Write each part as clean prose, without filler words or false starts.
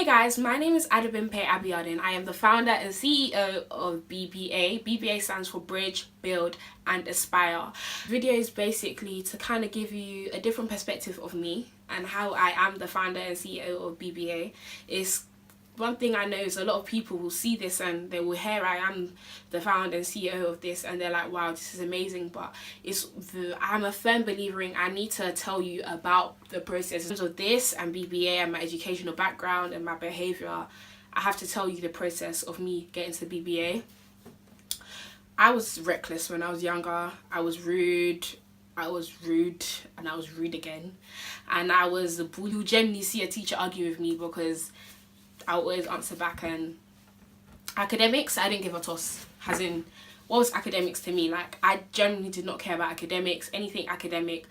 Hey guys, my name is Adebimpe Abiodun. I am the founder and CEO of BBA. BBA stands for Bridge, Build and Aspire. The video is basically to kind of give you a different perspective of me and how I am the founder and CEO of BBA. Is one thing I know is a lot of people will see this and they will hear I am the founder and CEO of this and they're like, wow, this is amazing, but I'm a firm believer in I need to tell you about the process. In terms of this and BBA and my educational background and my behaviour, I have to tell you the process of me getting to BBA. I was reckless when I was younger. I was rude and I was rude again. And I was the bull. You generally see a teacher argue with me because I always answer back. And academics, I didn't give a toss. As in, what was academics to me? Like, I generally did not care about academics. Anything academic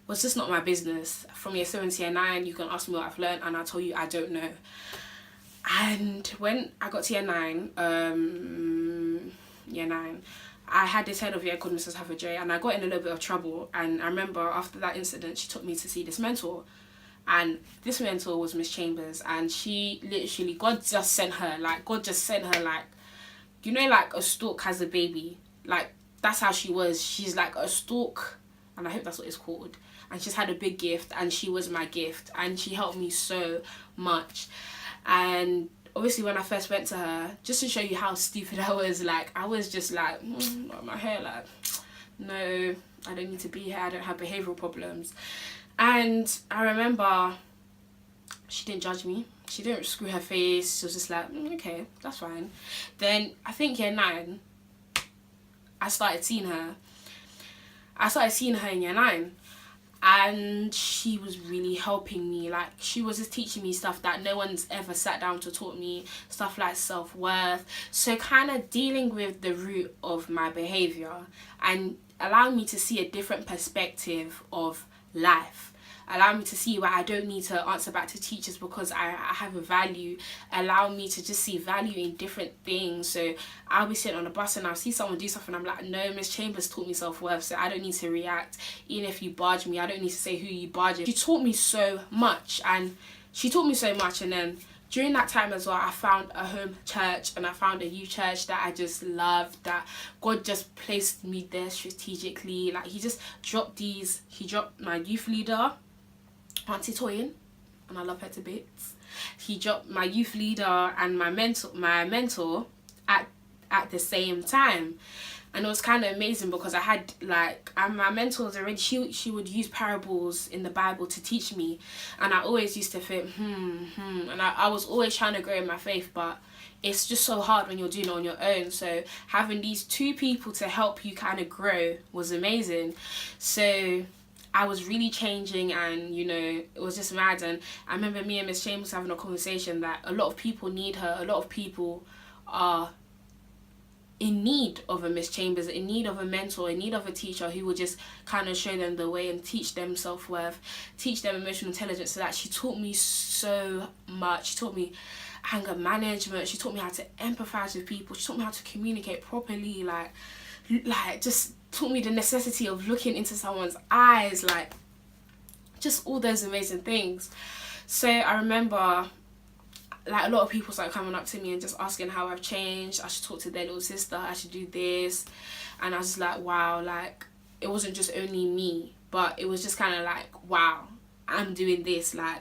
was just not my business. From year 7 to year 9, you can ask me what I've learned and I'll tell you I don't know. And when I got to year 9, I had this head of year called Mrs. Haffajay and I got in a little bit of trouble. And I remember after that incident, she took me to see this mentor. And this mentor was Miss Chambers, and she literally, God just sent her, like, you know, like a stork has a baby, like, that's how she was. She's like a stork, and I hope that's what it's called, and she's had a big gift, and she was my gift, and she helped me so much. And obviously when I first went to her, just to show you how stupid I was, like, I was just like, my hair, like, no, I don't need to be here, I don't have behavioural problems. And I remember she didn't judge me. She didn't screw her face. She was just like, okay, that's fine. Then I think year 9, I started seeing her. In year 9. And she was really helping me. Like, she was just teaching me stuff that no one's ever sat down to taught me. Stuff like self-worth. So kind of dealing with the root of my behaviour and allowing me to see a different perspective of life. Allow me to see where I don't need to answer back to teachers because I have a value. Allow me to just see value in different things. So I'll be sitting on a bus and I'll see someone do something and I'm like, no, Miss Chambers taught me self-worth, so I don't need to react. Even if you barge me, I don't need to say who you barge. She taught me so much, and then during that time as well, I found a home church and I found a youth church that I just loved, that God just placed me there strategically. Like, he dropped my youth leader, Auntie Toyin, and I love her to bits. He dropped my youth leader and my mentor at the same time. And it was kind of amazing because I had, like, my mentors already, she would use parables in the Bible to teach me. And I always used to think, And I was always trying to grow in my faith, but it's just so hard when you're doing it on your own. So having these 2 people to help you kind of grow was amazing. So I was really changing, and, you know, it was just mad. And I remember me and Miss Chambers having a conversation that a lot of people need her. A lot of people are in need of a Miss Chambers, in need of a mentor, in need of a teacher who will just kind of show them the way and teach them self-worth, teach them emotional intelligence. So that she taught me so much. She taught me anger management. She taught me how to empathize with people. She taught me how to communicate properly. Like just taught me the necessity of looking into someone's eyes. Like, just all those amazing things. So I remember, like, a lot of people started coming up to me and just asking how I've changed. I should talk to their little sister, I should do this. And I was just like, wow, like, it wasn't just only me, but it was just kind of like, wow, I'm doing this. Like,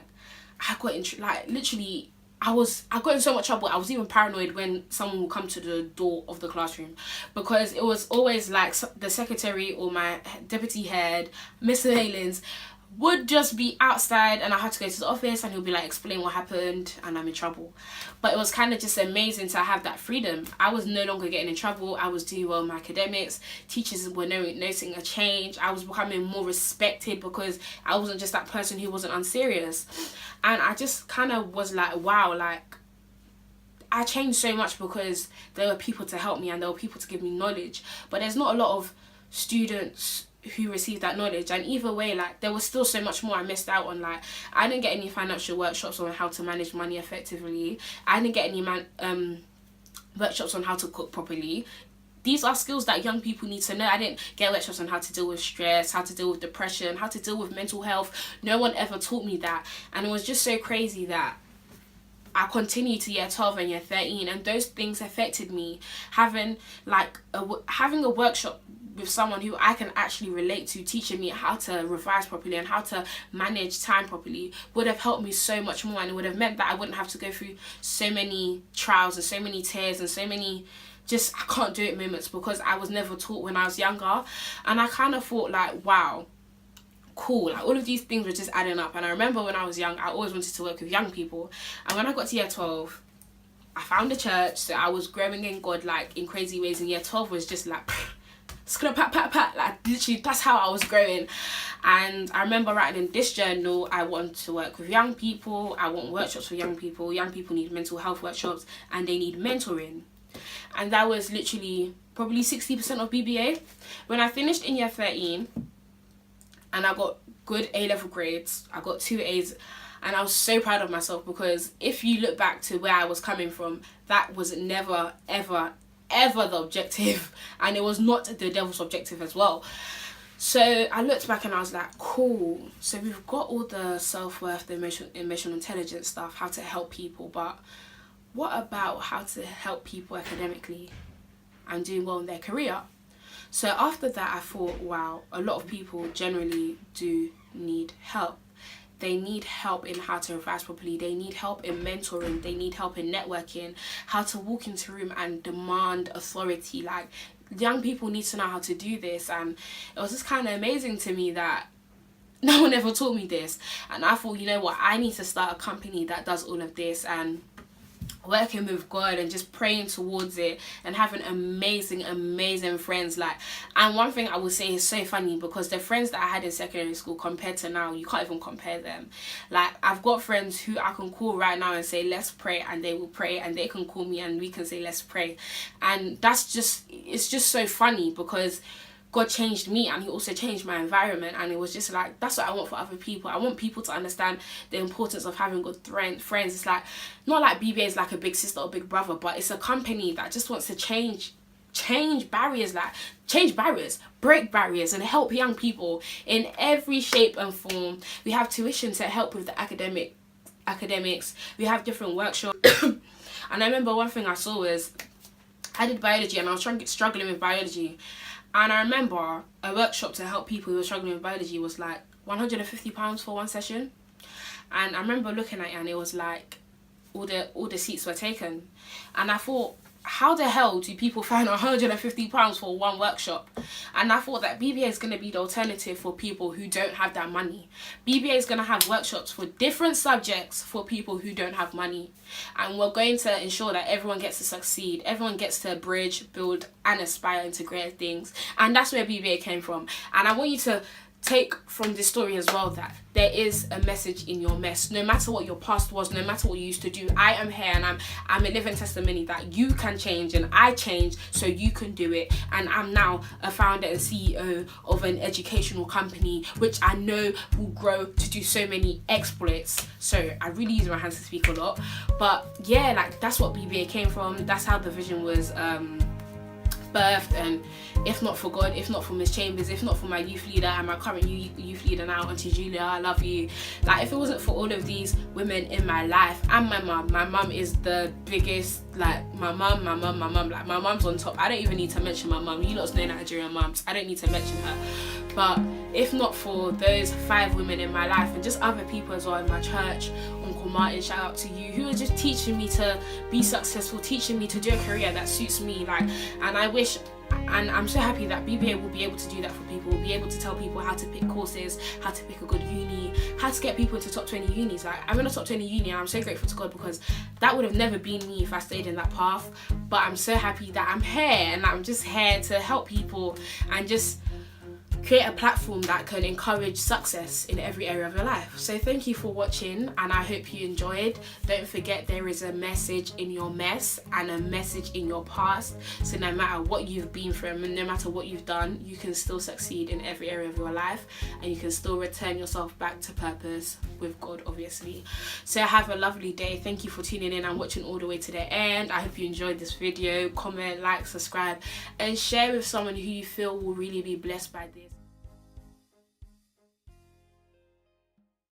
I got in, like, literally, I got in so much trouble. I was even paranoid when someone would come to the door of the classroom, because it was always like the secretary or my deputy head, Mr. Halens, would just be outside and I had to go to the office and he'll be like, explain what happened, and I'm in trouble. But it was kind of just amazing to have that freedom. I was no longer getting in trouble. I was doing well in my academics. Teachers were noticing a change. I was becoming more respected because I wasn't just that person who wasn't unserious. And I just kind of was like, wow, like, I changed so much because there were people to help me and there were people to give me knowledge. But there's not a lot of students who received that knowledge, and either way, like, there was still so much more I missed out on. Like, I didn't get any financial workshops on how to manage money effectively. I didn't get any workshops on how to cook properly. These are skills that young people need to know. I didn't get workshops on how to deal with stress, how to deal with depression, how to deal with mental health. No one ever taught me that. And it was just so crazy that I continued to year 12 and year 13, and those things affected me. Having having a workshop with someone who I can actually relate to, teaching me how to revise properly and how to manage time properly, would have helped me so much more, and it would have meant that I wouldn't have to go through so many trials and so many tears and so many just I can't do it moments, because I was never taught when I was younger. And I kind of thought like, wow, cool, like all of these things were just adding up. And I remember when I was young, I always wanted to work with young people, and when I got to year 12, I found a church, so I was growing in God like in crazy ways, and year 12 was just like it's gonna pat, like literally that's how I was growing. And I remember writing in this journal, I want to work with young people, I want workshops for young people need mental health workshops, and they need mentoring. And that was literally probably 60% of BBA. When I finished in year 13 and I got good A-level grades, I got 2 A's, and I was so proud of myself, because if you look back to where I was coming from, that was never ever the objective, and it was not the devil's objective as well. So I looked back and I was like, cool, so we've got all the self-worth, the emotional intelligence stuff, how to help people, but what about how to help people academically and doing well in their career? So after that, I thought, wow, a lot of people generally do need help. They need help in how to revise properly. They need help in mentoring. They need help in networking, how to walk into a room and demand authority. Like, young people need to know how to do this. And it was just kind of amazing to me that no one ever taught me this. And I thought, you know what, I need to start a company that does all of this, and working with God and just praying towards it and having amazing friends. Like, and one thing I would say is so funny, because the friends that I had in secondary school compared to now, you can't even compare them. Like, I've got friends who I can call right now and say let's pray, and they will pray, and they can call me and we can say let's pray. And that's just, it's just so funny, because God changed me and he also changed my environment, and it was just like, that's what I want for other people. I want people to understand the importance of having good friends. It's like, not like BBA is like a big sister or big brother, but it's a company that just wants to change barriers, break barriers, and help young people in every shape and form. We have tuition to help with the academics. We have different workshops. And I remember one thing I saw was, I did biology and I was struggling with biology. And I remember a workshop to help people who were struggling with biology was like £150 for one session. And I remember looking at it and it was like all the seats were taken. And I thought, how the hell do people find £150 for one workshop? And I thought that BBA is going to be the alternative for people who don't have that money. BBA is going to have workshops for different subjects for people who don't have money. And we're going to ensure that everyone gets to succeed. Everyone gets to bridge, build and aspire into great things. And that's where BBA came from. And I want you to take from this story as well that there is a message in your mess. No matter what your past was, no matter what you used to do, I am here and I'm a living testimony that you can change, and I changed so you can do it. And I'm now a founder and CEO of an educational company which I know will grow to do so many exploits. So I really use my hands to speak a lot, but yeah, like that's what BBA came from. That's how the vision was birthed. And if not for God, if not for Miss Chambers, if not for my youth leader and my current youth leader now, Auntie Julia, I love you. Like, if it wasn't for all of these women in my life, and my mum is the biggest, like my mum, like my mum's on top. I don't even need to mention my mum. You lot know Nigerian mums, I don't need to mention her. But if not for those 5 women in my life, and just other people as well in my church, Uncle Martin, shout out to you, who are just teaching me to be successful, teaching me to do a career that suits me. Like, and I wish, and I'm so happy that BBA will be able to do that for people. We'll be able to tell people how to pick courses, how to pick a good uni, how to get people into top 20 unis. Like, I'm in a top 20 uni and I'm so grateful to God, because that would have never been me if I stayed in that path. But I'm so happy that I'm here, and I'm just here to help people and just create a platform that can encourage success in every area of your life. So thank you for watching, and I hope you enjoyed. Don't forget, there is a message in your mess and a message in your past. So no matter what you've been through, and no matter what you've done, you can still succeed in every area of your life, and you can still return yourself back to purpose with God, obviously. So have a lovely day. Thank you for tuning in and watching all the way to the end. I hope you enjoyed this video. Comment, like, subscribe, and share with someone who you feel will really be blessed by this.